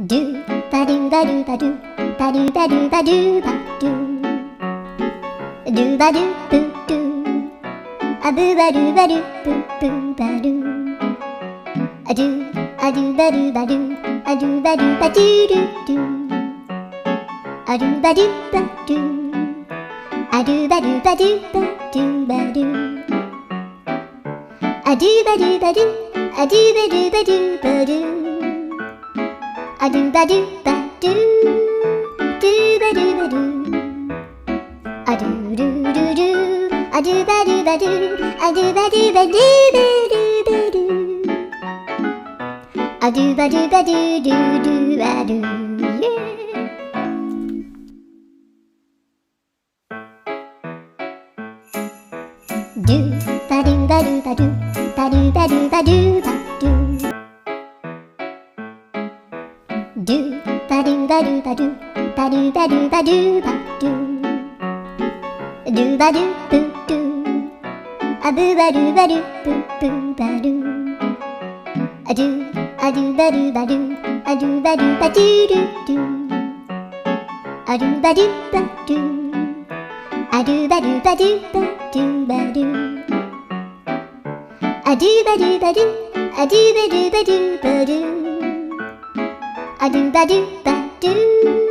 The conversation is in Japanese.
ドゥバドゥバドゥバドゥバドゥバドゥバドゥバドゥドゥバドゥブドゥアブバドゥバドゥブブバドゥアドゥアドゥバドゥバドゥアドゥバドゥバドゥドゥドゥアドゥバドゥバドゥアドゥバドゥバドゥバドゥバドゥアドゥバドゥバドゥアドゥバドゥバドゥバドゥアドゥバドゥバドゥドゥバドゥバドゥアドゥルルルアドゥバドゥバドゥアドゥバドゥバドゥバドゥバドゥアドゥバドゥバドゥドゥドゥバドゥドゥバドゥバドゥバドゥバドゥバドゥバドゥバドゥドゥバドゥバドゥバドゥバドゥバドゥバドゥバドゥドゥバドゥブドゥアブバドゥバドゥブブバドゥアドゥアドゥバドゥバドゥアドゥバドゥバドゥドゥドゥアドゥバドゥバドゥアドゥバドゥバドゥバドゥバドゥアドゥバドゥバドゥアドゥバドゥバドゥバドゥアドゥバドゥバドゥ